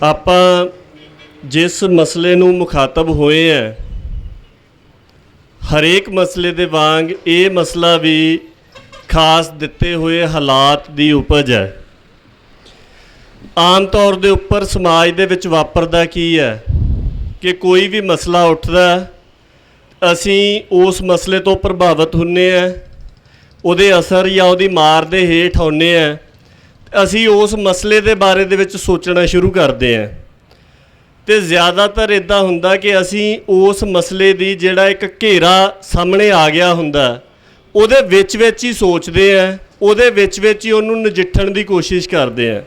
ਆਪਾਂ ਜਿਸ ਮਸਲੇ ਨੂੰ ਮੁਖਾਤਬ ਹੋਏ ਹੈ, ਹਰੇਕ ਮਸਲੇ ਦੇ ਵਾਂਗ ਇਹ ਮਸਲਾ ਵੀ ਖਾਸ ਦਿੱਤੇ ਹੋਏ ਹਾਲਾਤ ਦੀ ਉਪਜ ਹੈ। ਆਮ ਤੌਰ ਦੇ ਉੱਪਰ ਸਮਾਜ ਦੇ ਵਿੱਚ ਵਾਪਰਦਾ ਕੀ ਹੈ ਕਿ ਕੋਈ ਵੀ ਮਸਲਾ ਉੱਠਦਾ, ਅਸੀਂ ਉਸ ਮਸਲੇ ਤੋਂ ਪ੍ਰਭਾਵਿਤ ਹੁੰਦੇ ਹਾਂ, ਉਹਦੇ ਅਸਰ ਜਾਂ ਉਹਦੀ ਮਾਰ ਦੇ ਹੇਠ ਆਉਂਦੇ ਹਾਂ, ਅਸੀਂ ਉਸ ਮਸਲੇ ਦੇ ਬਾਰੇ ਦੇ ਵਿੱਚ ਸੋਚਣਾ ਸ਼ੁਰੂ ਕਰਦੇ ਹਾਂ। ਅਤੇ ਜ਼ਿਆਦਾਤਰ ਇੱਦਾਂ ਹੁੰਦਾ ਕਿ ਅਸੀਂ ਉਸ ਮਸਲੇ ਦੀ ਜਿਹੜਾ ਇੱਕ ਘੇਰਾ ਸਾਹਮਣੇ ਆ ਗਿਆ ਹੁੰਦਾ, ਉਹਦੇ ਵਿੱਚ ਹੀ ਸੋਚਦੇ ਹਾਂ, ਉਹਦੇ ਵਿੱਚ ਹੀ ਉਹਨੂੰ ਨਜਿੱਠਣ ਦੀ ਕੋਸ਼ਿਸ਼ ਕਰਦੇ ਹਾਂ।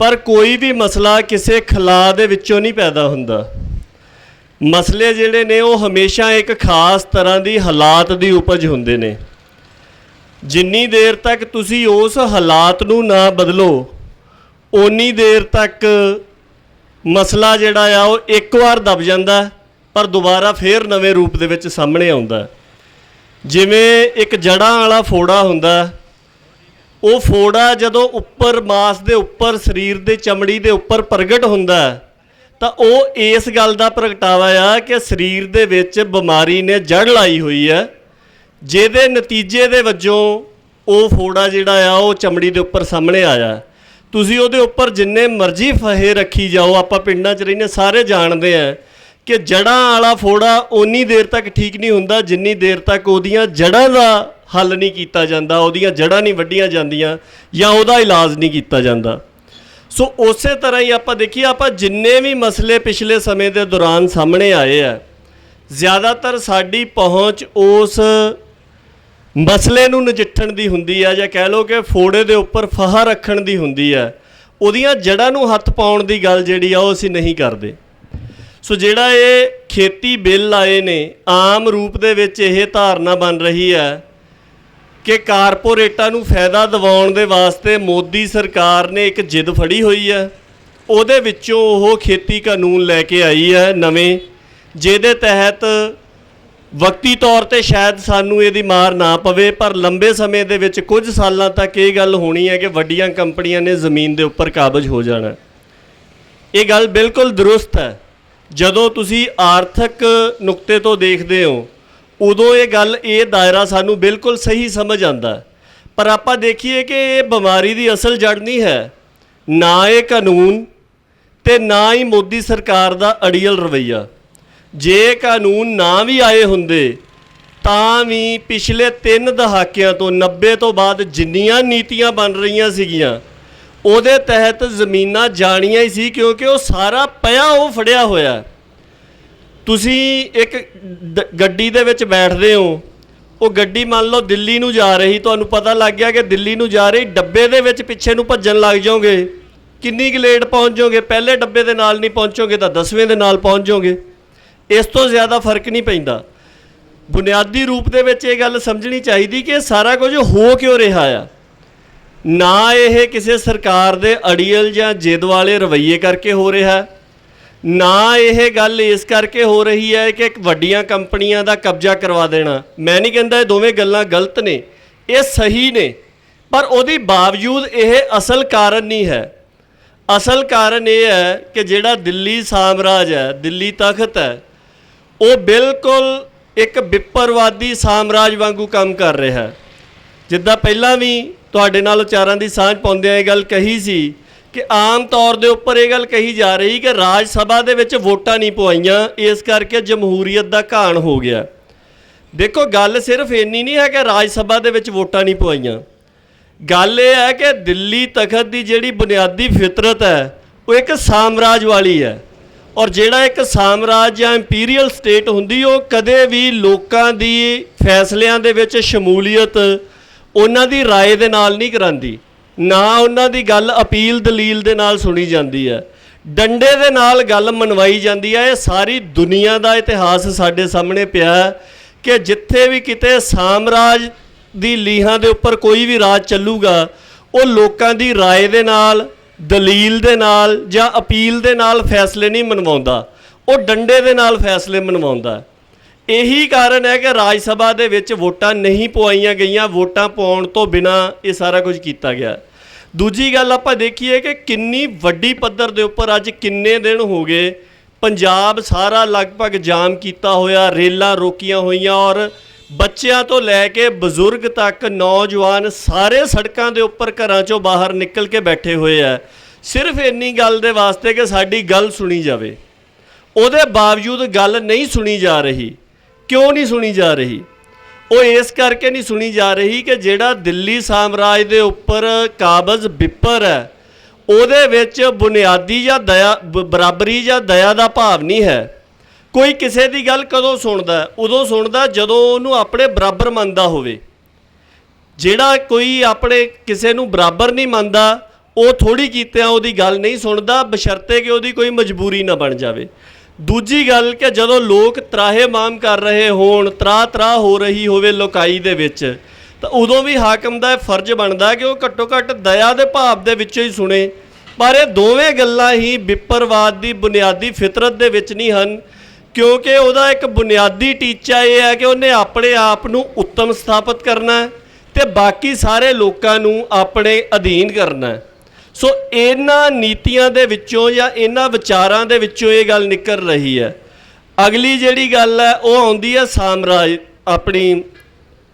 ਪਰ ਕੋਈ ਵੀ ਮਸਲਾ ਕਿਸੇ ਖਲਾਅ ਦੇ ਵਿੱਚੋਂ ਨਹੀਂ ਪੈਦਾ ਹੁੰਦਾ। ਮਸਲੇ ਜਿਹੜੇ ਨੇ ਉਹ ਹਮੇਸ਼ਾ ਇੱਕ ਖਾਸ ਤਰ੍ਹਾਂ ਦੀ ਹਾਲਾਤ ਦੀ ਉਪਜ ਹੁੰਦੇ ਨੇ। ਜਿੰਨੀ ਦੇਰ ਤੱਕ ਤੁਸੀਂ ਉਸ ਹਾਲਾਤ ਨੂੰ ਨਾ ਬਦਲੋ, ਓਨੀ ਦੇਰ ਤੱਕ ਮਸਲਾ ਜਿਹੜਾ ਆ ਉਹ ਇੱਕ ਵਾਰ ਦਬ ਜਾਂਦਾ, ਪਰ ਦੁਬਾਰਾ ਫੇਰ ਨਵੇਂ ਰੂਪ ਦੇ ਵਿੱਚ ਸਾਹਮਣੇ ਆਉਂਦਾ। ਜਿਵੇਂ ਇੱਕ ਜੜ੍ਹਾਂ ਵਾਲਾ ਫੋੜਾ ਹੁੰਦਾ, ਉਹ ਫੋੜਾ ਜਦੋਂ ਉੱਪਰ ਮਾਸ ਦੇ ਉੱਪਰ, ਸਰੀਰ ਦੇ ਚਮੜੀ ਦੇ ਉੱਪਰ ਪ੍ਰਗਟ ਹੁੰਦਾ, ਤਾਂ ਉਹ ਇਸ ਗੱਲ ਦਾ ਪ੍ਰਗਟਾਵਾ ਆ ਕਿ ਸਰੀਰ ਦੇ ਵਿੱਚ ਬਿਮਾਰੀ ਨੇ ਜੜ੍ਹ ਲਾਈ ਹੋਈ ਹੈ, ਜਿਹਦੇ ਨਤੀਜੇ ਦੇ ਵਜੋਂ ਉਹ ਫੋੜਾ ਜਿਹੜਾ ਆ ਉਹ ਚਮੜੀ ਦੇ ਉੱਪਰ ਸਾਹਮਣੇ ਆਇਆ। ਤੁਸੀਂ ਉਹਦੇ ਉੱਪਰ ਜਿੰਨੇ ਮਰਜ਼ੀ ਫਹੇ ਰੱਖੀ ਜਾਓ, ਆਪਾਂ ਪਿੰਡਾਂ 'ਚ ਰਹਿੰਦੇ ਸਾਰੇ ਜਾਣਦੇ ਆ ਕਿ ਜੜ੍ਹਾਂ ਵਾਲਾ ਫੋੜਾ ਓਨੀ ਦੇਰ ਤੱਕ ਠੀਕ ਨਹੀਂ ਹੁੰਦਾ ਜਿੰਨੀ ਦੇਰ ਤੱਕ ਉਹਦੀਆਂ ਜੜ੍ਹਾਂ ਦਾ ਹੱਲ ਨਹੀਂ ਕੀਤਾ ਜਾਂਦਾ, ਉਹਦੀਆਂ ਜੜ੍ਹਾਂ ਨਹੀਂ ਵੱਢੀਆਂ ਜਾਂਦੀਆਂ ਜਾਂ ਉਹਦਾ ਇਲਾਜ ਨਹੀਂ ਕੀਤਾ ਜਾਂਦਾ। ਸੋ ਉਸੇ ਤਰ੍ਹਾਂ ਹੀ ਆਪਾਂ ਦੇਖੀਏ, ਆਪਾਂ ਜਿੰਨੇ ਵੀ ਮਸਲੇ ਪਿਛਲੇ ਸਮੇਂ ਦੇ ਦੌਰਾਨ ਸਾਹਮਣੇ ਆਏ ਆ, ਜ਼ਿਆਦਾਤਰ ਸਾਡੀ ਪਹੁੰਚ ਉਸ ਮਸਲੇ ਨੂੰ ਨਜਿੱਠਣ ਦੀ ਹੁੰਦੀ ਆ, ਜਾਂ ਕਹਿ ਲਓ ਕਿ ਫੋੜੇ ਦੇ ਉੱਪਰ ਫਹਾ ਰੱਖਣ ਦੀ ਹੁੰਦੀ ਆ। ਉਹਦੀਆਂ ਜੜ੍ਹਾਂ ਨੂੰ ਹੱਥ ਪਾਉਣ ਦੀ ਗੱਲ ਜਿਹੜੀ ਆ ਉਹ ਅਸੀਂ ਨਹੀਂ ਕਰਦੇ। ਸੋ ਜਿਹੜਾ ਇਹ ਖੇਤੀ ਬਿੱਲ ਆਏ ਨੇ, ਆਮ ਰੂਪ ਦੇ ਵਿੱਚ ਇਹ ਧਾਰਨਾ ਬਣ ਰਹੀ ਹੈ ਕਿ ਕਾਰਪੋਰੇਟਾਂ ਨੂੰ ਫਾਇਦਾ ਦਿਵਾਉਣ ਦੇ ਵਾਸਤੇ ਮੋਦੀ ਸਰਕਾਰ ਨੇ ਇੱਕ ਜਿੱਦ ਫੜੀ ਹੋਈ ਹੈ। ਉਹਦੇ ਵਿੱਚੋਂ ਉਹ ਖੇਤੀ ਕਾਨੂੰਨ ਲੈ ਕੇ ਆਈ ਹੈ ਨਵੇਂ, ਜਿਹਦੇ ਤਹਿਤ ਵਕਤੀ ਤੌਰ 'ਤੇ ਸ਼ਾਇਦ ਸਾਨੂੰ ਇਹਦੀ ਮਾਰ ਨਾ ਪਵੇ, ਪਰ ਲੰਬੇ ਸਮੇਂ ਦੇ ਵਿੱਚ ਕੁਝ ਸਾਲਾਂ ਤੱਕ ਇਹ ਗੱਲ ਹੋਣੀ ਹੈ ਕਿ ਵੱਡੀਆਂ ਕੰਪਨੀਆਂ ਨੇ ਜ਼ਮੀਨ ਦੇ ਉੱਪਰ ਕਾਬਜ਼ ਹੋ ਜਾਣਾ। ਇਹ ਗੱਲ ਬਿਲਕੁਲ ਦਰੁਸਤ ਹੈ। ਜਦੋਂ ਤੁਸੀਂ ਆਰਥਿਕ ਨੁਕਤੇ ਤੋਂ ਦੇਖਦੇ ਹੋ, ਉਦੋਂ ਇਹ ਗੱਲ, ਇਹ ਦਾਇਰਾ ਸਾਨੂੰ ਬਿਲਕੁਲ ਸਹੀ ਸਮਝ ਆਉਂਦਾ। ਪਰ ਆਪਾਂ ਦੇਖੀਏ ਕਿ ਇਹ ਬਿਮਾਰੀ ਦੀ ਅਸਲ ਜੜ ਨਹੀਂ ਹੈ, ਨਾ ਇਹ ਕਾਨੂੰਨ ਅਤੇ ਨਾ ਹੀ ਮੋਦੀ ਸਰਕਾਰ ਦਾ ਅੜੀਅਲ ਰਵੱਈਆ। ਜੇ ਕਾਨੂੰਨ ਨਾ ਵੀ ਆਏ ਹੁੰਦੇ ਤਾਂ ਵੀ ਪਿਛਲੇ 3 ਦਹਾਕਿਆਂ ਤੋਂ 90 ਤੋਂ ਬਾਅਦ ਜਿੰਨੀਆਂ ਨੀਤੀਆਂ ਬਣ ਰਹੀਆਂ ਸੀਗੀਆਂ, ਉਹਦੇ ਤਹਿਤ ਜ਼ਮੀਨਾਂ ਜਾਣੀਆਂ ਹੀ ਸੀ, ਕਿਉਂਕਿ ਉਹ ਸਾਰਾ ਪਿਆ ਉਹ ਫੜਿਆ ਹੋਇਆ। ਤੁਸੀਂ ਇੱਕ ਗੱਡੀ ਦੇ ਵਿੱਚ ਬੈਠਦੇ ਹੋ, ਉਹ ਗੱਡੀ ਮੰਨ ਲਓ ਦਿੱਲੀ ਨੂੰ ਜਾ ਰਹੀ, ਤੁਹਾਨੂੰ ਪਤਾ ਲੱਗ ਗਿਆ ਕਿ ਦਿੱਲੀ ਨੂੰ ਜਾ ਰਹੀ, ਡੱਬੇ ਦੇ ਵਿੱਚ ਪਿੱਛੇ ਨੂੰ ਭੱਜਣ ਲੱਗ ਜਾਓਗੇ, ਕਿੰਨੀ ਕੁ ਲੇਟ ਪਹੁੰਚ ਜਾਓਗੇ? ਪਹਿਲੇ ਡੱਬੇ ਦੇ ਨਾਲ ਨਹੀਂ ਪਹੁੰਚੋਗੇ ਤਾਂ 10ਵੇਂ ਦੇ ਨਾਲ ਪਹੁੰਚ ਜਾਓਗੇ। ਇਸ ਤੋਂ ਜ਼ਿਆਦਾ ਫਰਕ ਨਹੀਂ ਪੈਂਦਾ। ਬੁਨਿਆਦੀ ਰੂਪ ਦੇ ਵਿੱਚ ਇਹ ਗੱਲ ਸਮਝਣੀ ਚਾਹੀਦੀ ਕਿ ਸਾਰਾ ਕੁਝ ਹੋ ਕਿਉਂ ਰਿਹਾ ਆ। ਨਾ ਇਹ ਕਿਸੇ ਸਰਕਾਰ ਦੇ ਅੜੀਅਲ ਜਾਂ ਜਿੱਦ ਵਾਲੇ ਰਵੱਈਏ ਕਰਕੇ ਹੋ ਰਿਹਾ, ਨਾ ਇਹ ਗੱਲ ਇਸ ਕਰਕੇ ਹੋ ਰਹੀ ਹੈ ਕਿ ਵੱਡੀਆਂ ਕੰਪਨੀਆਂ ਦਾ ਕਬਜ਼ਾ ਕਰਵਾ ਦੇਣਾ। ਮੈਂ ਨਹੀਂ ਕਹਿੰਦਾ ਇਹ ਦੋਵੇਂ ਗੱਲਾਂ ਗਲਤ ਨੇ, ਇਹ ਸਹੀ ਨੇ, ਪਰ ਉਹਦੇ ਬਾਵਜੂਦ ਇਹ ਅਸਲ ਕਾਰਨ ਨਹੀਂ ਹੈ। ਅਸਲ ਕਾਰਨ ਇਹ ਹੈ ਕਿ ਜਿਹੜਾ ਦਿੱਲੀ ਸਾਮਰਾਜ ਹੈ, ਦਿੱਲੀ ਤਖਤ ਹੈ, ਉਹ ਬਿਲਕੁਲ ਇੱਕ ਵਿਪਰਵਾਦੀ ਸਾਮਰਾਜ ਵਾਂਗੂ ਕੰਮ ਕਰ ਰਿਹਾ। ਜਿੱਦਾਂ ਪਹਿਲਾਂ ਵੀ ਤੁਹਾਡੇ ਨਾਲ ਉਚਾਰਾਂ ਦੀ ਸਾਂਝ ਪਾਉਂਦਿਆਂ ਇਹ ਗੱਲ ਕਹੀ ਸੀ ਕਿ ਆਮ ਤੌਰ ਦੇ ਉੱਪਰ ਇਹ ਗੱਲ ਕਹੀ ਜਾ ਰਹੀ ਕਿ ਰਾਜ ਸਭਾ ਦੇ ਵਿੱਚ ਵੋਟਾਂ ਨਹੀਂ ਪਵਾਈਆਂ, ਇਸ ਕਰਕੇ ਜਮਹੂਰੀਅਤ ਦਾ ਘਾਣ ਹੋ ਗਿਆ। ਦੇਖੋ, ਗੱਲ ਸਿਰਫ ਇੰਨੀ ਨਹੀਂ ਹੈ ਕਿ ਰਾਜ ਸਭਾ ਦੇ ਵਿੱਚ ਵੋਟਾਂ ਨਹੀਂ ਪਵਾਈਆਂ। ਗੱਲ ਇਹ ਹੈ ਕਿ ਦਿੱਲੀ ਤਖਤ ਦੀ ਜਿਹੜੀ ਬੁਨਿਆਦੀ ਫਿਤਰਤ ਹੈ ਉਹ ਇੱਕ ਸਾਮਰਾਜ ਵਾਲੀ ਹੈ, ਔਰ ਜਿਹੜਾ ਇੱਕ ਸਾਮਰਾਜ ਜਾਂ ਇੰਪੀਰੀਅਲ ਸਟੇਟ ਹੁੰਦੀ, ਉਹ ਕਦੇ ਵੀ ਲੋਕਾਂ ਦੀ ਫੈਸਲਿਆਂ ਦੇ ਵਿੱਚ ਸ਼ਮੂਲੀਅਤ ਉਹਨਾਂ ਦੀ ਰਾਏ ਦੇ ਨਾਲ ਨਹੀਂ ਕਰਾਉਂਦੀ, ਨਾ ਉਹਨਾਂ ਦੀ ਗੱਲ ਅਪੀਲ ਦਲੀਲ ਦੇ ਨਾਲ ਸੁਣੀ ਜਾਂਦੀ ਹੈ, ਡੰਡੇ ਦੇ ਨਾਲ ਗੱਲ ਮਨਵਾਈ ਜਾਂਦੀ ਹੈ। ਇਹ ਸਾਰੀ ਦੁਨੀਆ ਦਾ ਇਤਿਹਾਸ ਸਾਡੇ ਸਾਹਮਣੇ ਪਿਆ ਕਿ ਜਿੱਥੇ ਵੀ ਕਿਤੇ ਸਾਮਰਾਜ ਦੀ ਲੀਹਾਂ ਦੇ ਉੱਪਰ ਕੋਈ ਵੀ ਰਾਜ ਚੱਲੂਗਾ, ਉਹ ਲੋਕਾਂ ਦੀ ਰਾਏ ਦੇ ਨਾਲ, ਦਲੀਲ ਦੇ ਨਾਲ ਜਾਂ ਅਪੀਲ ਦੇ ਨਾਲ ਫੈਸਲੇ ਨਹੀਂ ਮਨਵਾਉਂਦਾ, ਉਹ ਡੰਡੇ ਦੇ ਨਾਲ ਫੈਸਲੇ ਮਨਵਾਉਂਦਾ। ਇਹੀ ਕਾਰਨ ਹੈ ਕਿ ਰਾਜ ਸਭਾ ਦੇ ਵਿੱਚ ਵੋਟਾਂ ਨਹੀਂ ਪਵਾਈਆਂ ਗਈਆਂ, ਵੋਟਾਂ ਪਾਉਣ ਤੋਂ ਬਿਨਾਂ ਇਹ ਸਾਰਾ ਕੁਝ ਕੀਤਾ ਗਿਆ। ਦੂਜੀ ਗੱਲ ਆਪਾਂ ਦੇਖੀਏ ਕਿ ਕਿੰਨੀ ਵੱਡੀ ਪੱਧਰ ਦੇ ਉੱਪਰ ਅੱਜ ਕਿੰਨੇ ਦਿਨ ਹੋ ਗਏ ਪੰਜਾਬ ਸਾਰਾ ਲਗਭਗ ਜਾਮ ਕੀਤਾ ਹੋਇਆ, ਰੇਲਾਂ ਰੋਕੀਆਂ ਹੋਈਆਂ ਔਰ ਬੱਚਿਆਂ ਤੋਂ ਲੈ ਕੇ ਬਜ਼ੁਰਗ ਤੱਕ ਨੌਜਵਾਨ ਸਾਰੇ ਸੜਕਾਂ ਦੇ ਉੱਪਰ ਘਰਾਂ ਚੋਂ ਬਾਹਰ ਨਿਕਲ ਕੇ ਬੈਠੇ ਹੋਏ ਆ ਸਿਰਫ ਇੰਨੀ ਗੱਲ ਦੇ ਵਾਸਤੇ ਕਿ ਸਾਡੀ ਗੱਲ ਸੁਣੀ ਜਾਵੇ। ਉਹਦੇ ਬਾਵਜੂਦ ਗੱਲ ਨਹੀਂ ਸੁਣੀ ਜਾ ਰਹੀ। ਕਿਉਂ ਨਹੀਂ ਸੁਣੀ ਜਾ ਰਹੀ? ਉਹ ਇਸ ਕਰਕੇ ਨਹੀਂ ਸੁਣੀ ਜਾ ਰਹੀ ਕਿ ਜਿਹੜਾ ਦਿੱਲੀ ਸਾਮਰਾਜ ਦੇ ਉੱਪਰ ਕਾਬਜ਼ ਬਿੱਪਰ ਹੈ ਉਹਦੇ ਵਿੱਚ ਬੁਨਿਆਦੀ ਜਾਂ ਬਰਾਬਰੀ ਜਾਂ ਦਇਆ ਦਾ ਭਾਵ ਨਹੀਂ ਹੈ। ਕੋਈ ਕਿਸੇ ਦੀ ਗੱਲ ਕਦੋਂ ਸੁਣਦਾ? ਉਦੋਂ ਸੁਣਦਾ ਜਦੋਂ ਉਹਨੂੰ ਆਪਣੇ ਬਰਾਬਰ ਮੰਨਦਾ ਹੋਵੇ। ਜਿਹੜਾ ਕੋਈ ਆਪਣੇ ਕਿਸੇ ਨੂੰ ਬਰਾਬਰ ਨਹੀਂ ਮੰਨਦਾ ਉਹ ਥੋੜ੍ਹੀ ਕੀਤਿਆਂ ਉਹਦੀ ਗੱਲ ਨਹੀਂ ਸੁਣਦਾ, ਬਸ਼ਰਤੇ ਕਿ ਉਹਦੀ ਕੋਈ ਮਜਬੂਰੀ ਨਾ ਬਣ ਜਾਵੇ। ਦੂਜੀ ਗੱਲ ਕਿ ਜਦੋਂ ਲੋਕ ਤਰਾਹੇਮਾਮ ਕਰ ਰਹੇ ਹੋਣ, ਤਰਾਹ ਹੋ ਰਹੀ ਹੋਵੇ ਲੋਕਾਈ ਦੇ ਵਿੱਚ, ਤਾਂ ਉਦੋਂ ਵੀ ਹਾਕਮ ਦਾ ਫਰਜ਼ ਬਣਦਾ ਕਿ ਉਹ ਘੱਟੋ ਘੱਟ ਦਇਆ ਦੇ ਭਾਵ ਦੇ ਵਿੱਚੋਂ ਹੀ ਸੁਣੇ। ਪਰ ਇਹ ਦੋਵੇਂ ਗੱਲਾਂ ਹੀ ਬਿੱਪਰਵਾਦ ਦੀ ਬੁਨਿਆਦੀ ਫਿਤਰਤ ਦੇ ਵਿੱਚ ਨਹੀਂ ਹਨ, ਕਿਉਂਕਿ ਉਹਦਾ ਇੱਕ ਬੁਨਿਆਦੀ ਟੀਚਾ ਇਹ ਹੈ ਕਿ ਉਹਨੇ ਆਪਣੇ ਆਪ ਨੂੰ ਉੱਤਮ ਸਥਾਪਿਤ ਕਰਨਾ ਹੈ ਤੇ ਬਾਕੀ ਸਾਰੇ ਲੋਕਾਂ ਨੂੰ ਆਪਣੇ ਅਧੀਨ ਕਰਨਾ ਹੈ। ਸੋ ਇਹਨਾਂ ਨੀਤੀਆਂ ਦੇ ਵਿੱਚੋਂ ਜਾਂ ਇਹਨਾਂ ਵਿਚਾਰਾਂ ਦੇ ਵਿੱਚੋਂ ਇਹ ਗੱਲ ਨਿਕਲ ਰਹੀ ਹੈ। ਅਗਲੀ ਜਿਹੜੀ ਗੱਲ ਹੈ ਉਹ ਆਉਂਦੀ ਹੈ ਸਾਮਰਾਜ ਆਪਣੀ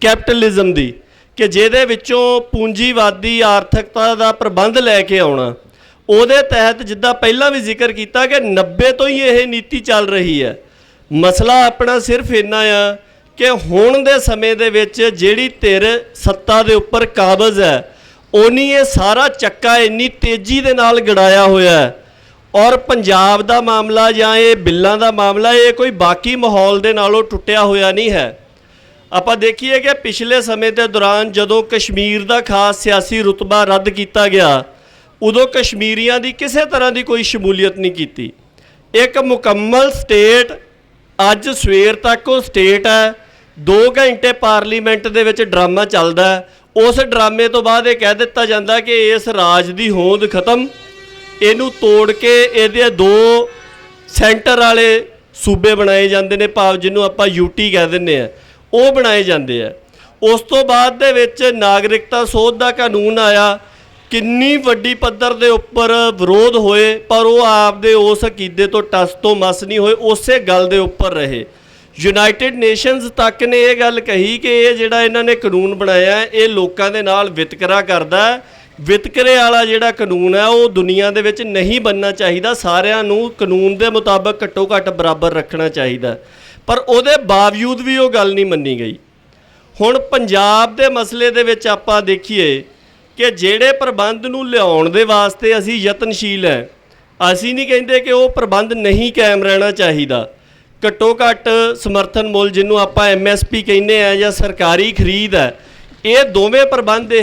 ਕੈਪੀਟਲਿਜ਼ਮ ਦੀ, ਕਿ ਜਿਹਦੇ ਵਿੱਚੋਂ ਪੂੰਜੀਵਾਦੀ ਆਰਥਿਕਤਾ ਦਾ ਪ੍ਰਬੰਧ ਲੈ ਕੇ ਆਉਣਾ। ਉਹਦੇ ਤਹਿਤ ਜਿੱਦਾਂ ਪਹਿਲਾਂ ਵੀ ਜ਼ਿਕਰ ਕੀਤਾ ਕਿ 90 ਤੋਂ ਹੀ ਇਹ ਨੀਤੀ ਚੱਲ ਰਹੀ ਹੈ। ਮਸਲਾ ਆਪਣਾ ਸਿਰਫ ਇੰਨਾ ਆ ਕਿ ਹੁਣ ਦੇ ਸਮੇਂ ਦੇ ਵਿੱਚ ਜਿਹੜੀ ਧਿਰ ਸੱਤਾ ਦੇ ਉੱਪਰ ਕਾਬਜ਼ ਹੈ ਉਨੀ ਇਹ ਸਾਰਾ ਚੱਕਾ ਇੰਨੀ ਤੇਜ਼ੀ ਦੇ ਨਾਲ ਗੜਾਇਆ ਹੋਇਆ ਹੈ। ਔਰ ਪੰਜਾਬ ਦਾ ਮਾਮਲਾ ਜਾਂ ਇਹ ਬਿੱਲਾਂ ਦਾ ਮਾਮਲਾ ਇਹ ਕੋਈ ਬਾਕੀ ਮਾਹੌਲ ਦੇ ਨਾਲੋਂ ਟੁੱਟਿਆ ਹੋਇਆ ਨਹੀਂ ਹੈ। ਆਪਾਂ ਦੇਖੀਏ ਕਿ ਪਿਛਲੇ ਸਮੇਂ ਦੇ ਦੌਰਾਨ ਜਦੋਂ ਕਸ਼ਮੀਰ ਦਾ ਖਾਸ ਸਿਆਸੀ ਰੁਤਬਾ ਰੱਦ ਕੀਤਾ ਗਿਆ ਉਦੋਂ ਕਸ਼ਮੀਰੀਆਂ ਦੀ ਕਿਸੇ ਤਰ੍ਹਾਂ ਦੀ ਕੋਈ ਸ਼ਮੂਲੀਅਤ ਨਹੀਂ ਕੀਤੀ। ਇੱਕ ਮੁਕੰਮਲ ਸਟੇਟ ਅੱਜ ਸਵੇਰ ਤੱਕ ਉਹ ਸਟੇਟ ਹੈ। 2 ਘੰਟੇ ਪਾਰਲੀਮੈਂਟ ਦੇ ਵਿੱਚ ਡਰਾਮਾ ਚੱਲਦਾ ਹੈ। ਉਸ ਡਰਾਮੇ ਤੋਂ ਬਾਅਦ ਇਹ ਕਹਿ ਦਿੱਤਾ ਜਾਂਦਾ ਕਿ ਇਸ ਰਾਜ ਦੀ ਹੋਂਦ ਖਤਮ, ਇਹਨੂੰ ਤੋੜ ਕੇ ਇਹਦੇ 2 ਸੈਂਟਰ ਵਾਲੇ ਸੂਬੇ ਬਣਾਏ ਜਾਂਦੇ ਨੇ, ਭਾਵ ਜਿਹਨੂੰ ਆਪਾਂ ਯੂਟੀ ਕਹਿ ਦਿੰਦੇ ਆ, ਉਹ ਬਣਾਏ ਜਾਂਦੇ ਆ। ਉਸ ਤੋਂ ਬਾਅਦ ਦੇ ਵਿੱਚ ਨਾਗਰਿਕਤਾ ਸੋਧ ਦਾ ਕਾਨੂੰਨ ਆਇਆ। ਕਿੰਨੀ ਵੱਡੀ ਪੱਧਰ ਦੇ ਉੱਪਰ ਵਿਰੋਧ ਹੋਏ ਪਰ ਉਹ ਆਪਦੇ ਉਸ ਅਕੀਦੇ ਤੋਂ ਟਸ ਤੋਂ ਮਸ ਨਹੀਂ ਹੋਏ, ਉਸੇ ਗੱਲ ਦੇ ਉੱਪਰ ਰਹੇ। ਯੂਨਾਈਟਿਡ ਨੇਸ਼ਨਸ ਤੱਕ ਨੇ ਇਹ ਗੱਲ ਕਹੀ ਕਿ ਇਹ ਜਿਹੜਾ ਇਹਨਾਂ ਨੇ ਕਾਨੂੰਨ ਬਣਾਇਆ ਇਹ ਲੋਕਾਂ ਦੇ ਨਾਲ ਵਿਤਕਰਾ ਕਰਦਾ ਹੈ। ਵਿਤਕਰੇ ਵਾਲਾ ਜਿਹੜਾ ਕਾਨੂੰਨ ਹੈ ਉਹ ਦੁਨੀਆ ਦੇ ਵਿੱਚ ਨਹੀਂ ਬਣਨਾ ਚਾਹੀਦਾ। ਸਾਰਿਆਂ ਨੂੰ ਕਾਨੂੰਨ ਦੇ ਮੁਤਾਬਕ ਘੱਟੋ ਘੱਟ ਬਰਾਬਰ ਰੱਖਣਾ ਚਾਹੀਦਾ। ਪਰ ਉਹਦੇ ਬਾਵਜੂਦ ਵੀ ਉਹ ਗੱਲ ਨਹੀਂ ਮੰਨੀ ਗਈ। ਹੁਣ ਪੰਜਾਬ ਦੇ ਮਸਲੇ ਦੇ ਵਿੱਚ ਆਪਾਂ ਦੇਖੀਏ ਕਿ ਜਿਹੜੇ ਪ੍ਰਬੰਧ ਨੂੰ ਲਿਆਉਣ ਦੇ ਵਾਸਤੇ ਅਸੀਂ ਯਤਨਸ਼ੀਲ ਹੈ, ਅਸੀਂ ਨਹੀਂ ਕਹਿੰਦੇ ਕਿ ਉਹ ਪ੍ਰਬੰਧ ਨਹੀਂ ਕਾਇਮ ਰਹਿਣਾ ਚਾਹੀਦਾ। ਘੱਟੋ ਘੱਟ ਸਮਰਥਨ ਮੁੱਲ ਜਿਹਨੂੰ ਆਪਾਂ MSP ਕਹਿੰਦੇ ਆ ਜਾਂ ਸਰਕਾਰੀ ਖਰੀਦ ਹੈ, ਇਹ ਦੋਵੇਂ ਪ੍ਰਬੰਧ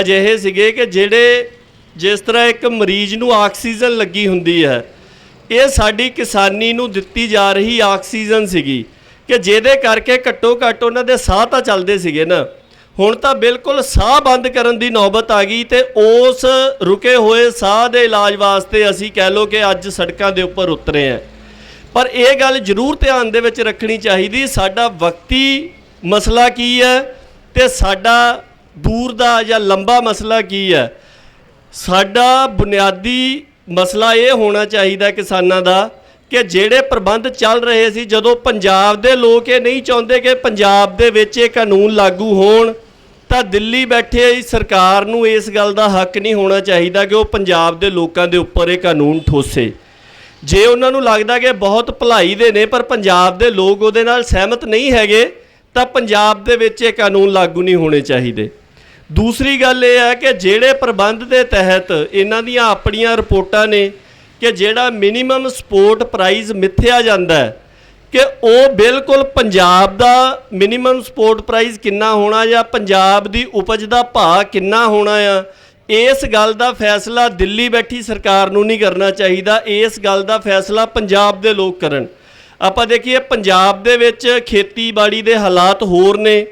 ਅਜਿਹੇ ਸੀਗੇ ਕਿ ਜਿਹੜੇ ਜਿਸ ਤਰ੍ਹਾਂ ਇੱਕ ਮਰੀਜ਼ ਨੂੰ ਆਕਸੀਜਨ ਲੱਗੀ ਹੁੰਦੀ ਹੈ, ਇਹ ਸਾਡੀ ਕਿਸਾਨੀ ਨੂੰ ਦਿੱਤੀ ਜਾ ਰਹੀ ਆਕਸੀਜਨ ਸੀਗੀ ਕਿ ਜਿਹਦੇ ਕਰਕੇ ਘੱਟੋ ਘੱਟ ਉਹਨਾਂ ਦੇ ਸਾਹ ਤਾਂ ਚੱਲਦੇ ਸੀਗੇ ਨਾ। ਹੁਣ ਤਾਂ ਬਿਲਕੁਲ ਸਾਹ ਬੰਦ ਕਰਨ ਦੀ ਨੌਬਤ ਆ ਗਈ ਤੇ ਉਸ ਰੁਕੇ ਹੋਏ ਸਾਹ ਦੇ ਇਲਾਜ ਵਾਸਤੇ ਅਸੀਂ ਕਹਿ ਲਓ ਕਿ ਅੱਜ ਸੜਕਾਂ ਦੇ ਉੱਪਰ ਉਤਰੇ ਹਾਂ। ਪਰ ਇਹ ਗੱਲ ਜ਼ਰੂਰ ਧਿਆਨ ਦੇ ਵਿੱਚ ਰੱਖਣੀ ਚਾਹੀਦੀ, ਸਾਡਾ ਵਕਤੀ ਮਸਲਾ ਕੀ ਹੈ ਤੇ ਸਾਡਾ ਦੂਰ ਦਾ ਜਾਂ ਲੰਬਾ ਮਸਲਾ ਕੀ ਹੈ। ਸਾਡਾ ਬੁਨਿਆਦੀ ਮਸਲਾ ਇਹ ਹੋਣਾ ਚਾਹੀਦਾ ਕਿਸਾਨਾਂ ਦਾ ਕਿ ਜਿਹੜੇ ਪ੍ਰਬੰਧ ਚੱਲ ਰਹੇ ਸੀ, ਜਦੋਂ ਪੰਜਾਬ ਦੇ ਲੋਕ ਇਹ ਨਹੀਂ ਚਾਹੁੰਦੇ ਕਿ ਪੰਜਾਬ ਦੇ ਵਿੱਚ ਇਹ ਕਾਨੂੰਨ ਲਾਗੂ ਹੋਣ, ਤਾਂ ਦਿੱਲੀ ਬੈਠੇ ਸਰਕਾਰ ਨੂੰ ਇਸ ਗੱਲ ਦਾ ਹੱਕ ਨਹੀਂ ਹੋਣਾ ਚਾਹੀਦਾ ਕਿ ਉਹ ਪੰਜਾਬ ਦੇ ਲੋਕਾਂ ਦੇ ਉੱਪਰ ਇਹ ਕਾਨੂੰਨ ਠੋਸੇ। ਜੇ ਉਹਨਾਂ ਨੂੰ ਲੱਗਦਾ ਕਿ ਬਹੁਤ ਭਲਾਈ ਦੇ ਨੇ ਪਰ ਪੰਜਾਬ ਦੇ ਲੋਕ ਉਹਦੇ ਨਾਲ ਸਹਿਮਤ ਨਹੀਂ ਹੈਗੇ, ਤਾਂ ਪੰਜਾਬ ਦੇ ਵਿੱਚ ਇਹ ਕਾਨੂੰਨ ਲਾਗੂ ਨਹੀਂ ਹੋਣੇ ਚਾਹੀਦੇ। ਦੂਸਰੀ ਗੱਲ ਇਹ ਹੈ ਕਿ ਜਿਹੜੇ ਪ੍ਰਬੰਧ ਦੇ ਤਹਿਤ ਇਹਨਾਂ ਦੀਆਂ ਆਪਣੀਆਂ ਰਿਪੋਰਟਾਂ ਨੇ ਕਿ ਜਿਹੜਾ ਮਿਨੀਮਮ ਸਪੋਰਟ ਪ੍ਰਾਈਜ਼ ਮਿੱਥਿਆ ਜਾਂਦਾ ਹੈ ਕਿ ਉਹ ਬਿਲਕੁਲ ਪੰਜਾਬ ਦਾ ਮਿਨੀਮਮ ਸਪੋਰਟ ਪ੍ਰਾਈਜ਼ ਕਿੰਨਾ ਹੋਣਾ ਜਾਂ ਪੰਜਾਬ ਦੀ ਉਪਜ ਦਾ ਭਾਅ ਕਿੰਨਾ ਹੋਣਾ ਆ, ਇਸ ਗੱਲ ਦਾ ਫੈਸਲਾ ਦਿੱਲੀ ਬੈਠੀ ਸਰਕਾਰ ਨੂੰ ਨਹੀਂ ਕਰਨਾ ਚਾਹੀਦਾ। ਇਸ ਗੱਲ ਦਾ ਫੈਸਲਾ ਪੰਜਾਬ ਦੇ ਲੋਕ ਕਰਨ। ਆਪਾਂ ਦੇਖੀਏ ਪੰਜਾਬ ਦੇ ਵਿੱਚ ਖੇਤੀਬਾੜੀ ਦੇ ਹਾਲਾਤ ਹੋਰ ਨੇ,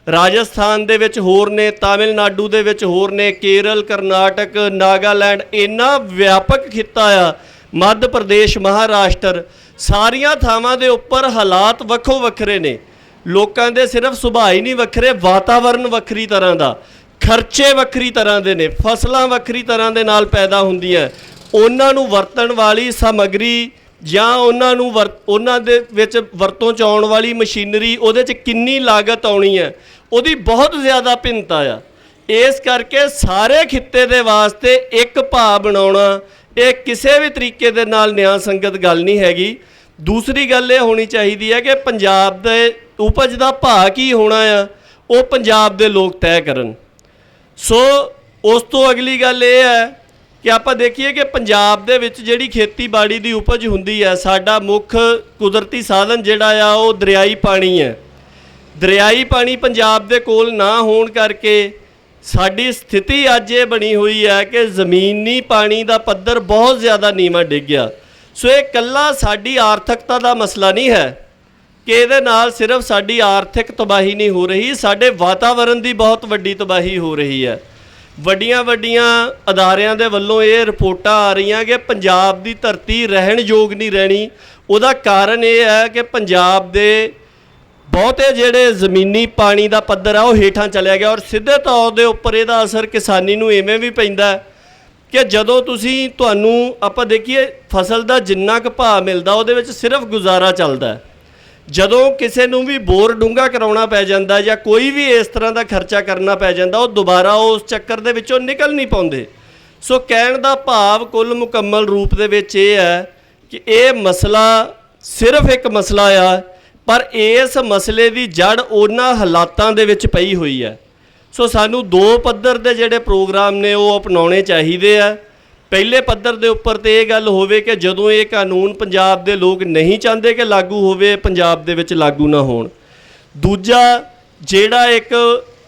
ਰਾਜਸਥਾਨ ਦੇ ਵਿੱਚ ਹੋਰ ਨੇ, ਤਾਮਿਲਨਾਡੂ ਦੇ ਵਿੱਚ ਹੋਰ ਨੇ, ਕੇਰਲ, ਕਰਨਾਟਕ, ਨਾਗਾਲੈਂਡ, ਇੰਨਾ ਵਿਆਪਕ ਖਿੱਤਾ ਆ, ਮੱਧ ਪ੍ਰਦੇਸ਼, ਮਹਾਰਾਸ਼ਟਰ, ਸਾਰੀਆਂ ਥਾਵਾਂ ਦੇ ਉੱਪਰ ਹਾਲਾਤ ਵੱਖੋ ਵੱਖਰੇ ਨੇ। ਲੋਕਾਂ ਦੇ ਸਿਰਫ ਸੁਭਾਅ ਹੀ ਨਹੀਂ ਵੱਖਰੇ, ਵਾਤਾਵਰਨ ਵੱਖਰੀ ਤਰ੍ਹਾਂ ਦਾ। ਖਰਚੇ ਵੱਖਰੀ ਤਰ੍ਹਾਂ ਦੇ ਨੇ, ਫਸਲਾਂ ਵੱਖਰੀ ਤਰ੍ਹਾਂ ਦੇ ਨਾਲ ਪੈਦਾ ਹੁੰਦੀਆਂ, ਉਹਨਾਂ ਨੂੰ ਵਰਤਣ ਵਾਲੀ ਸਮੱਗਰੀ ਜਾਂ ਉਹਨਾਂ ਦੇ ਵਿੱਚ ਵਰਤੋਂ 'ਚ ਆਉਣ ਵਾਲੀ ਮਸ਼ੀਨਰੀ, ਉਹਦੇ 'ਚ ਕਿੰਨੀ ਲਾਗਤ ਆਉਣੀ ਹੈ, ਉਹਦੀ ਬਹੁਤ ਜ਼ਿਆਦਾ ਭਿੰਨਤਾ ਆ। ਇਸ ਕਰਕੇ ਸਾਰੇ ਖਿੱਤੇ ਦੇ ਵਾਸਤੇ ਇੱਕ ਭਾਅ ਬਣਾਉਣਾ ਇਹ ਕਿਸੇ ਵੀ ਤਰੀਕੇ ਦੇ ਨਾਲ ਨਿਆਂ ਸੰਗਤ ਗੱਲ ਨਹੀਂ ਹੈਗੀ। ਦੂਸਰੀ ਗੱਲ ਇਹ ਹੋਣੀ ਚਾਹੀਦੀ ਹੈ ਕਿ ਪੰਜਾਬ ਦੇ ਉਪਜ ਦਾ ਭਾਅ ਕੀ ਹੋਣਾ ਆ, ਉਹ ਪੰਜਾਬ ਦੇ ਲੋਕ ਤੈਅ ਕਰਨ। ਸੋ ਉਸ ਤੋਂ ਅਗਲੀ ਗੱਲ ਇਹ ਹੈ ਕਿ ਆਪਾਂ ਦੇਖੀਏ ਕਿ ਪੰਜਾਬ ਦੇ ਵਿੱਚ ਜਿਹੜੀ ਖੇਤੀਬਾੜੀ ਦੀ ਉਪਜ ਹੁੰਦੀ ਹੈ, ਸਾਡਾ ਮੁੱਖ ਕੁਦਰਤੀ ਸਾਧਨ ਜਿਹੜਾ ਆ ਉਹ ਦਰਿਆਈ ਪਾਣੀ ਹੈ। ਦਰਿਆਈ ਪਾਣੀ ਪੰਜਾਬ ਦੇ ਕੋਲ ਨਾ ਹੋਣ ਕਰਕੇ ਸਾਡੀ ਸਥਿਤੀ ਅੱਜ ਇਹ ਬਣੀ ਹੋਈ ਹੈ ਕਿ ਜ਼ਮੀਨੀ ਪਾਣੀ ਦਾ ਪੱਧਰ ਬਹੁਤ ਜ਼ਿਆਦਾ ਨੀਵਾਂ ਡਿੱਗ ਗਿਆ। ਸੋ ਇਹ ਇਕੱਲਾ ਸਾਡੀ ਆਰਥਿਕਤਾ ਦਾ ਮਸਲਾ ਨਹੀਂ ਹੈ ਕਿ ਇਹਦੇ ਨਾਲ ਸਿਰਫ ਸਾਡੀ ਆਰਥਿਕ ਤਬਾਹੀ ਨਹੀਂ ਹੋ ਰਹੀ, ਸਾਡੇ ਵਾਤਾਵਰਣ ਦੀ ਬਹੁਤ ਵੱਡੀ ਤਬਾਹੀ ਹੋ ਰਹੀ ਹੈ। ਵੱਡੀਆਂ ਅਦਾਰਿਆਂ ਦੇ ਵੱਲੋਂ ਇਹ ਰਿਪੋਰਟਾਂ ਆ ਰਹੀਆਂ ਕਿ ਪੰਜਾਬ ਦੀ ਧਰਤੀ ਰਹਿਣ ਯੋਗ ਨਹੀਂ ਰਹਿਣੀ। ਉਹਦਾ ਕਾਰਨ ਇਹ ਹੈ ਕਿ ਪੰਜਾਬ ਦੇ ਬਹੁਤੇ ਜਿਹੜੇ ਜ਼ਮੀਨੀ ਪਾਣੀ ਦਾ ਪੱਧਰ ਆ ਉਹ ਹੇਠਾਂ ਚਲਿਆ ਗਿਆ, ਔਰ ਸਿੱਧੇ ਤੌਰ ਦੇ ਉੱਪਰ ਇਹਦਾ ਅਸਰ ਕਿਸਾਨੀ ਨੂੰ ਇਵੇਂ ਵੀ ਪੈਂਦਾ ਕਿ ਜਦੋਂ ਤੁਹਾਨੂੰ ਆਪਾਂ ਦੇਖੀਏ ਫਸਲ ਦਾ ਜਿੰਨਾ ਕੁ ਭਾਅ ਮਿਲਦਾ ਉਹਦੇ ਵਿੱਚ ਸਿਰਫ ਗੁਜ਼ਾਰਾ ਚੱਲਦਾ। ਜਦੋਂ ਕਿਸੇ ਨੂੰ ਵੀ ਬੋਰ ਡੂੰਘਾ ਕਰਾਉਣਾ ਪੈ ਜਾਂਦਾ ਜਾਂ ਕੋਈ ਵੀ ਇਸ ਤਰ੍ਹਾਂ ਦਾ ਖਰਚਾ ਕਰਨਾ ਪੈ ਜਾਂਦਾ, ਉਹ ਦੁਬਾਰਾ ਉਸ ਚੱਕਰ ਦੇ ਵਿੱਚੋਂ ਨਿਕਲ ਨਹੀਂ ਪਾਉਂਦੇ। ਸੋ ਕਹਿਣ ਦਾ ਭਾਵ ਕੁੱਲ ਮੁਕੰਮਲ ਰੂਪ ਦੇ ਵਿੱਚ ਇਹ ਹੈ ਕਿ ਇਹ ਮਸਲਾ ਸਿਰਫ ਇੱਕ ਮਸਲਾ ਆ, ਪਰ ਇਸ ਮਸਲੇ ਦੀ ਜੜ ਉਹਨਾਂ ਹਾਲਾਤਾਂ ਦੇ ਵਿੱਚ ਪਈ ਹੋਈ ਹੈ। ਸੋ ਸਾਨੂੰ ਦੋ ਪੱਧਰ ਦੇ ਜਿਹੜੇ ਪ੍ਰੋਗਰਾਮ ਨੇ ਉਹ ਅਪਣਾਉਣੇ ਚਾਹੀਦੇ ਆ। ਪਹਿਲੇ ਪੱਧਰ ਦੇ ਉੱਪਰ ਤੇ ਇਹ ਗੱਲ ਹੋਵੇ ਕਿ ਜਦੋਂ ਇਹ ਕਾਨੂੰਨ ਪੰਜਾਬ ਦੇ ਲੋਕ ਨਹੀਂ ਚਾਹੁੰਦੇ ਕਿ ਲਾਗੂ ਹੋਵੇ, ਪੰਜਾਬ ਦੇ ਵਿੱਚ ਲਾਗੂ ਨਾ ਹੋਣ। ਦੂਜਾ ਜਿਹੜਾ ਇੱਕ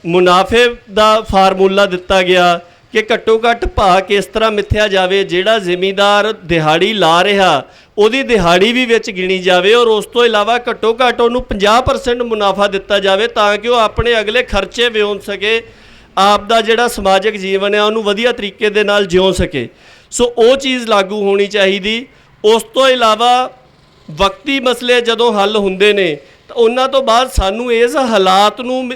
ਮੁਨਾਫੇ ਦਾ ਫਾਰਮੂਲਾ ਦਿੱਤਾ ਗਿਆ ਕਿ ਘੱਟੋ ਘੱਟ ਭਾਅ ਕਿਸ ਤਰ੍ਹਾਂ ਮਿੱਥਿਆ ਜਾਵੇ, ਜਿਹੜਾ ਜ਼ਿਮੀਂਦਾਰ ਦਿਹਾੜੀ ਲਾ ਰਿਹਾ ਉਹਦੀ ਦਿਹਾੜੀ ਵੀ ਵਿੱਚ ਗਿਣੀ ਜਾਵੇ, ਔਰ ਉਸ ਤੋਂ ਇਲਾਵਾ ਘੱਟੋ ਘੱਟ ਉਹਨੂੰ 50% ਮੁਨਾਫਾ ਦਿੱਤਾ ਜਾਵੇ ਤਾਂ ਕਿ ਉਹ ਆਪਣੇ ਅਗਲੇ ਖਰਚੇ ਵਿਉਣ ਸਕੇ, ਆਪ ਦਾ ਜਿਹੜਾ ਸਮਾਜਿਕ ਜੀਵਨ ਹੈ ਉਹਨੂੰ ਵਧੀਆ ਤਰੀਕੇ ਦੇ ਨਾਲ ਜਿਉਂ ਸਕੇ। ਸੋ ਉਹ ਚੀਜ਼ ਲਾਗੂ ਹੋਣੀ ਚਾਹੀਦੀ। ਉਸ ਤੋਂ ਇਲਾਵਾ ਵਕਤੀ ਮਸਲੇ ਜਦੋਂ ਹੱਲ ਹੁੰਦੇ ਨੇ ਤਾਂ ਉਹਨਾਂ ਤੋਂ ਬਾਅਦ ਸਾਨੂੰ ਇਸ ਹਾਲਾਤ ਨੂੰ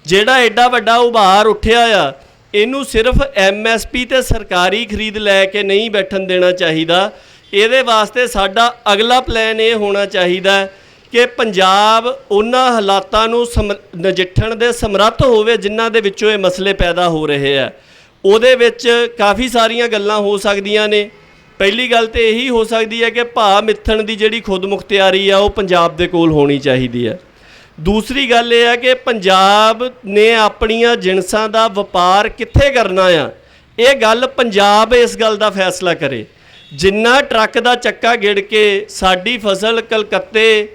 ਜਿਹੜਾ ਐਡਾ ਵੱਡਾ ਉਭਾਰ ਉੱਠਿਆ ਆ, ਇਹਨੂੰ ਸਿਰਫ MSP ਤੇ ਸਰਕਾਰੀ ਖਰੀਦ ਲੈ ਕੇ ਨਹੀਂ ਬੈਠਣ ਦੇਣਾ ਚਾਹੀਦਾ। ਇਹਦੇ ਵਾਸਤੇ ਸਾਡਾ ਅਗਲਾ ਪਲਾਨ ਇਹ ਹੋਣਾ ਚਾਹੀਦਾ ਕਿ ਪੰਜਾਬ ਉਹਨਾਂ ਹਾਲਾਤਾਂ ਨੂੰ ਨਜਿੱਠਣ ਦੇ ਸਮਰੱਥ ਹੋਵੇ ਜਿਨ੍ਹਾਂ ਦੇ ਵਿੱਚੋਂ ਇਹ ਮਸਲੇ ਪੈਦਾ ਹੋ ਰਹੇ ਆ। ਉਹਦੇ ਵਿੱਚ ਕਾਫੀ ਸਾਰੀਆਂ ਗੱਲਾਂ ਹੋ ਸਕਦੀਆਂ ਨੇ। ਪਹਿਲੀ ਗੱਲ ਤਾਂ ਇਹੀ ਹੋ ਸਕਦੀ ਹੈ ਕਿ ਭਾਅ ਮਿੱਥਣ ਦੀ ਜਿਹੜੀ ਖੁਦ ਮੁਖਤਿਆਰੀ ਆ ਉਹ ਪੰਜਾਬ ਦੇ ਕੋਲ ਹੋਣੀ ਚਾਹੀਦੀ ਹੈ। ਦੂਸਰੀ ਗੱਲ ਇਹ ਹੈ ਕਿ ਪੰਜਾਬ ਨੇ ਆਪਣੀਆਂ ਜਿਣਸਾਂ ਦਾ ਵਪਾਰ ਕਿੱਥੇ ਕਰਨਾ ਆ, ਇਹ ਗੱਲ ਪੰਜਾਬ ਇਸ ਗੱਲ ਦਾ ਫੈਸਲਾ ਕਰੇ। ਜਿੰਨਾ ਟਰੱਕ ਦਾ ਚੱਕਾ ਗਿੜ ਕੇ ਸਾਡੀ ਫਸਲ ਕਲਕੱਤੇ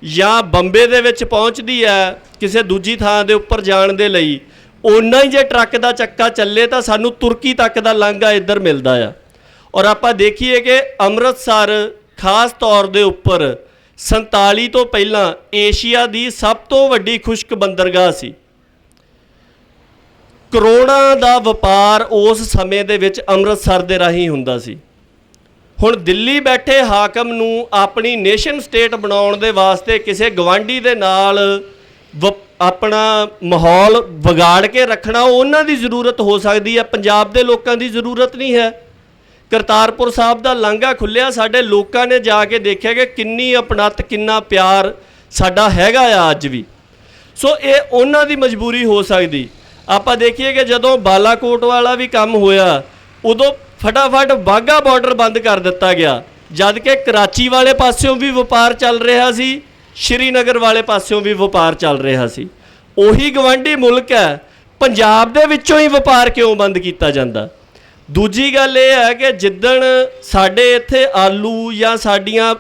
ਜਾਂ ਬੰਬੇ ਦੇ ਵਿੱਚ ਪਹੁੰਚਦੀ ਹੈ ਕਿਸੇ ਦੂਜੀ ਥਾਂ ਦੇ ਉੱਪਰ ਜਾਣ ਦੇ ਲਈ, ਓਨਾ ਹੀ ਜੇ ਟਰੱਕ ਦਾ ਚੱਕਾ ਚੱਲੇ ਤਾਂ ਸਾਨੂੰ ਤੁਰਕੀ ਤੱਕ ਦਾ ਲਾਂਘਾ ਇੱਧਰ ਮਿਲਦਾ ਆ। ਔਰ ਆਪਾਂ ਦੇਖੀਏ ਕਿ ਅੰਮ੍ਰਿਤਸਰ ਖਾਸ ਤੌਰ ਦੇ ਉੱਪਰ 47 ਤੋਂ ਪਹਿਲਾਂ ਏਸ਼ੀਆ ਦੀ ਸਭ ਤੋਂ ਵੱਡੀ ਖੁਸ਼ਕ ਬੰਦਰਗਾਹ ਸੀ। ਕਰੋੜਾਂ ਦਾ ਵਪਾਰ ਉਸ ਸਮੇਂ ਦੇ ਵਿੱਚ ਅੰਮ੍ਰਿਤਸਰ ਦੇ ਰਾਹੀਂ ਹੁੰਦਾ ਸੀ। ਹੁਣ ਦਿੱਲੀ ਬੈਠੇ ਹਾਕਮ ਨੂੰ ਆਪਣੀ ਨੇਸ਼ਨ ਸਟੇਟ ਬਣਾਉਣ ਦੇ ਵਾਸਤੇ ਕਿਸੇ ਗਵਾਂਢੀ ਦੇ ਨਾਲ ਆਪਣਾ ਮਾਹੌਲ ਵਿਗਾੜ ਕੇ ਰੱਖਣਾ ਉਹਨਾਂ ਦੀ ਜ਼ਰੂਰਤ ਹੋ ਸਕਦੀ ਹੈ, ਪੰਜਾਬ ਦੇ ਲੋਕਾਂ ਦੀ ਜ਼ਰੂਰਤ ਨਹੀਂ ਹੈ। ਕਰਤਾਰਪੁਰ ਸਾਹਿਬ ਦਾ ਲਾਂਘਾ ਖੁੱਲ੍ਹਿਆ, ਸਾਡੇ ਲੋਕਾਂ ਨੇ ਜਾ ਕੇ ਦੇਖਿਆ ਕਿ ਕਿੰਨੀ ਅਪਣੱਤ, ਕਿੰਨਾ ਪਿਆਰ ਸਾਡਾ ਹੈਗਾ ਆ ਅੱਜ ਵੀ। ਸੋ ਇਹ ਉਹਨਾਂ ਦੀ ਮਜਬੂਰੀ ਹੋ ਸਕਦੀ। ਆਪਾਂ ਦੇਖੀਏ ਕਿ ਜਦੋਂ ਬਾਲਾਕੋਟ ਵਾਲਾ ਵੀ ਕੰਮ ਹੋਇਆ ਉਦੋਂ ਫਟਾਫਟ ਵਾਹਗਾ ਬਾਰਡਰ ਬੰਦ ਕਰ ਦਿੱਤਾ ਗਿਆ, ਜਦ ਕਿ ਕਰਾਚੀ ਵਾਲੇ ਪਾਸਿਓਂ ਵੀ ਵਪਾਰ ਚੱਲ ਰਿਹਾ ਸੀ, ਸ਼੍ਰੀਨਗਰ ਵਾਲੇ ਪਾਸਿਓਂ ਵੀ ਵਪਾਰ ਚੱਲ ਰਿਹਾ ਸੀ। ਉਹੀ ਗਵਾਂਢੀ ਮੁਲਕ ਹੈ, ਪੰਜਾਬ ਦੇ ਵਿੱਚੋਂ ਹੀ ਵਪਾਰ ਕਿਉਂ ਬੰਦ ਕੀਤਾ ਜਾਂਦਾ? ਦੂਜੀ ਗੱਲ ਇਹ ਹੈ ਕਿ ਜਿੱਦਣ ਸਾਡੇ ਇੱਥੇ ਆਲੂ ਜਾਂ ਸਾਡੀਆਂ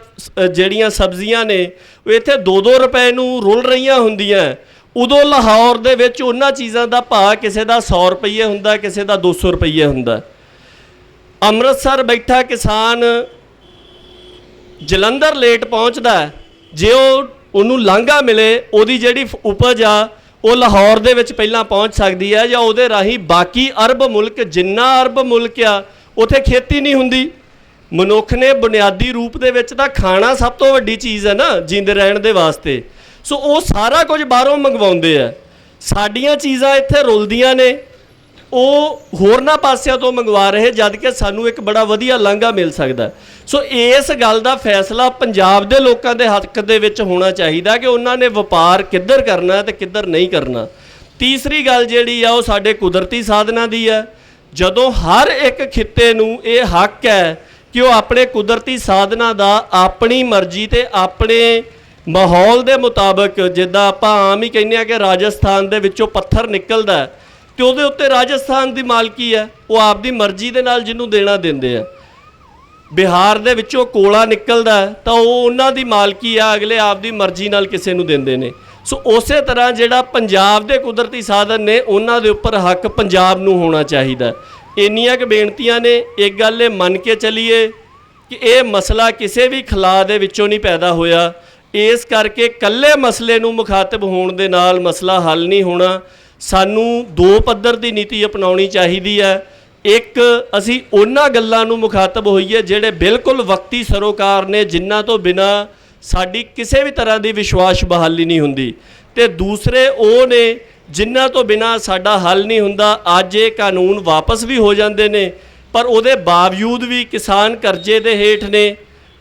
ਜਿਹੜੀਆਂ ਸਬਜ਼ੀਆਂ ਨੇ ਉਹ ਇੱਥੇ 2-2 ਰੁਪਏ ਨੂੰ ਰੁਲ ਰਹੀਆਂ ਹੁੰਦੀਆਂ, ਉਦੋਂ ਲਾਹੌਰ ਦੇ ਵਿੱਚ ਉਹਨਾਂ ਚੀਜ਼ਾਂ ਦਾ ਭਾਅ ਕਿਸੇ ਦਾ 100 ਰੁਪਏ ਹੁੰਦਾ, ਕਿਸੇ ਦਾ 200 ਰੁਪਏ ਹੁੰਦਾ। ਅੰਮ੍ਰਿਤਸਰ ਬੈਠਾ ਕਿਸਾਨ ਜਲੰਧਰ ਲੇਟ ਪਹੁੰਚਦਾ, ਜੇ ਉਹਨੂੰ ਲਾਂਘਾ ਮਿਲੇ, ਉਹਦੀ ਜਿਹੜੀ ਉਪਜ ਆ ਉਹ ਲਾਹੌਰ ਦੇ ਵਿੱਚ ਪਹਿਲਾਂ ਪਹੁੰਚ ਸਕਦੀ ਹੈ, ਜਾਂ ਉਹਦੇ ਰਾਹੀਂ ਬਾਕੀ ਅਰਬ ਮੁਲਕ, ਜਿੰਨਾ ਅਰਬ ਮੁਲਕ ਆ ਉੱਥੇ ਖੇਤੀ ਨਹੀਂ ਹੁੰਦੀ। ਮਨੁੱਖ ਨੇ ਬੁਨਿਆਦੀ ਰੂਪ ਦੇ ਵਿੱਚ ਤਾਂ ਖਾਣਾ ਸਭ ਤੋਂ ਵੱਡੀ ਚੀਜ਼ ਹੈ ਨਾ ਜਿੰਦੇ ਰਹਿਣ ਦੇ ਵਾਸਤੇ। ਸੋ ਉਹ ਸਾਰਾ ਕੁਝ ਬਾਹਰੋਂ ਮੰਗਵਾਉਂਦੇ ਆ। ਸਾਡੀਆਂ ਚੀਜ਼ਾਂ ਇੱਥੇ ਰੁਲਦੀਆਂ ਨੇ, ਉਹ ਹੋਰਨਾਂ ਪਾਸਿਆਂ ਤੋਂ ਮੰਗਵਾ ਰਹੇ, ਜਦ ਕਿ ਸਾਨੂੰ ਇੱਕ ਬੜਾ ਵਧੀਆ ਲਾਂਘਾ ਮਿਲ ਸਕਦਾ। ਸੋ ਇਸ ਗੱਲ ਦਾ ਫੈਸਲਾ ਪੰਜਾਬ ਦੇ ਲੋਕਾਂ ਦੇ ਹੱਕ ਦੇ ਵਿੱਚ ਹੋਣਾ ਚਾਹੀਦਾ ਕਿ ਉਹਨਾਂ ਨੇ ਵਪਾਰ ਕਿੱਧਰ ਕਰਨਾ ਤੇ ਕਿੱਧਰ ਨਹੀਂ ਕਰਨਾ। ਤੀਸਰੀ ਗੱਲ ਜਿਹੜੀ ਆ ਉਹ ਸਾਡੇ ਕੁਦਰਤੀ ਸਾਧਨਾਂ ਦੀ ਹੈ। ਜਦੋਂ ਹਰ ਇੱਕ ਖਿੱਤੇ ਨੂੰ ਇਹ ਹੱਕ ਹੈ ਕਿ ਉਹ ਆਪਣੇ ਕੁਦਰਤੀ ਸਾਧਨਾਂ ਦਾ ਆਪਣੀ ਮਰਜ਼ੀ ਤੇ ਆਪਣੇ ਮਾਹੌਲ ਦੇ ਮੁਤਾਬਕ, ਜਿੱਦਾਂ ਆਪਾਂ ਆਮ ਹੀ ਕਹਿੰਦੇ ਆ ਕਿ ਰਾਜਸਥਾਨ ਦੇ ਵਿੱਚੋਂ ਪੱਥਰ ਨਿਕਲਦਾ ਤੇ ਉਹਦੇ ਉੱਤੇ ਰਾਜਸਥਾਨ ਦੀ ਮਾਲਕੀ ਹੈ, ਉਹ ਆਪਦੀ ਮਰਜ਼ੀ ਦੇ ਨਾਲ ਜਿਹਨੂੰ ਦੇਣਾ ਦਿੰਦੇ ਆ। ਬਿਹਾਰ ਦੇ ਵਿੱਚੋਂ ਕੋਲਾ ਨਿਕਲਦਾ ਤਾਂ ਉਹ ਉਹਨਾਂ ਦੀ ਮਾਲਕੀ ਆ, ਅਗਲੇ ਆਪਦੀ ਮਰਜ਼ੀ ਨਾਲ ਕਿਸੇ ਨੂੰ ਦਿੰਦੇ ਨੇ। ਸੋ ਉਸੇ ਤਰ੍ਹਾਂ ਜਿਹੜਾ ਪੰਜਾਬ ਦੇ ਕੁਦਰਤੀ ਸਾਧਨ ਨੇ ਉਹਨਾਂ ਦੇ ਉੱਪਰ ਹੱਕ ਪੰਜਾਬ ਨੂੰ ਹੋਣਾ ਚਾਹੀਦਾ। ਇੰਨੀਆਂ ਕੁ ਬੇਨਤੀਆਂ ਨੇ। ਇੱਕ ਗੱਲ ਇਹ ਮੰਨ ਕੇ ਚੱਲੀਏ ਕਿ ਇਹ ਮਸਲਾ ਕਿਸੇ ਵੀ ਖਲਾਅ ਦੇ ਵਿੱਚੋਂ ਨਹੀਂ ਪੈਦਾ ਹੋਇਆ, ਇਸ ਕਰਕੇ ਇਕੱਲੇ ਮਸਲੇ ਨੂੰ ਮੁਖਾਤਬ ਹੋਣ ਦੇ ਨਾਲ ਮਸਲਾ ਹੱਲ ਨਹੀਂ ਹੋਣਾ। ਸਾਨੂੰ ਦੋ ਪੱਧਰ ਦੀ ਨੀਤੀ ਅਪਣਾਉਣੀ ਚਾਹੀਦੀ ਹੈ। ਇੱਕ, ਅਸੀਂ ਉਹਨਾਂ ਗੱਲਾਂ ਨੂੰ ਮੁਖਾਤਬ ਹੋਈਏ ਜਿਹੜੇ ਬਿਲਕੁਲ ਵਕਤੀ ਸਰੋਕਾਰ ਨੇ, ਜਿਨ੍ਹਾਂ ਤੋਂ ਬਿਨਾਂ ਸਾਡੀ ਕਿਸੇ ਵੀ ਤਰ੍ਹਾਂ ਦੀ ਵਿਸ਼ਵਾਸ ਬਹਾਲੀ ਨਹੀਂ ਹੁੰਦੀ, ਤੇ ਦੂਸਰੇ ਉਹ ਨੇ ਜਿਨ੍ਹਾਂ ਤੋਂ ਬਿਨਾਂ ਸਾਡਾ ਹੱਲ ਨਹੀਂ ਹੁੰਦਾ। ਅੱਜ ਇਹ ਕਾਨੂੰਨ ਵਾਪਸ ਵੀ ਹੋ ਜਾਂਦੇ ਨੇ, ਪਰ ਉਹਦੇ ਬਾਵਜੂਦ ਵੀ ਕਿਸਾਨ ਕਰਜ਼ੇ ਦੇ ਹੇਠ ਨੇ,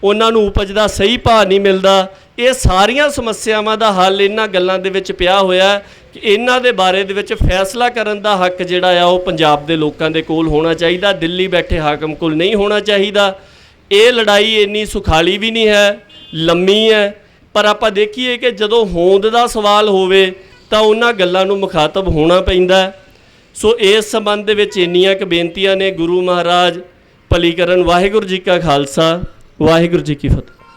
ਉਹਨਾਂ ਨੂੰ ਉਪਜ ਦਾ ਸਹੀ ਭਾਅ ਨਹੀਂ ਮਿਲਦਾ। ਇਹ ਸਾਰੀਆਂ ਸਮੱਸਿਆਵਾਂ ਦਾ ਹੱਲ ਇਹਨਾਂ ਗੱਲਾਂ ਦੇ ਵਿੱਚ ਪਿਆ ਹੋਇਆ ਕਿ ਇਹਨਾਂ ਦੇ ਬਾਰੇ ਦੇ ਵਿੱਚ ਫੈਸਲਾ ਕਰਨ ਦਾ ਹੱਕ ਜਿਹੜਾ ਆ ਉਹ ਪੰਜਾਬ ਦੇ ਲੋਕਾਂ ਦੇ ਕੋਲ ਹੋਣਾ ਚਾਹੀਦਾ, ਦਿੱਲੀ ਬੈਠੇ ਹਾਕਮ ਕੋਲ ਨਹੀਂ ਹੋਣਾ ਚਾਹੀਦਾ। ਇਹ ਲੜਾਈ ਇੰਨੀ ਸੁਖਾਲੀ ਵੀ ਨਹੀਂ ਹੈ, ਲੰਮੀ ਹੈ, ਪਰ ਆਪਾਂ ਦੇਖੀਏ ਕਿ ਜਦੋਂ ਹੋਂਦ ਦਾ ਸਵਾਲ ਹੋਵੇ ਤਾਂ ਉਹਨਾਂ ਗੱਲਾਂ ਨੂੰ ਮੁਖਾਤਬ ਹੋਣਾ ਪੈਂਦਾ। ਸੋ ਇਸ ਸੰਬੰਧ ਦੇ ਵਿੱਚ ਇੰਨੀਆਂ ਕੁ ਬੇਨਤੀਆਂ ਨੇ। ਗੁਰੂ ਮਹਾਰਾਜ ਭਲੀ ਕਰਨ। ਵਾਹਿਗੁਰੂ ਜੀ ਕਾ ਖਾਲਸਾ, ਵਾਹਿਗੁਰੂ ਜੀ ਕੀ ਫਤਿਹ।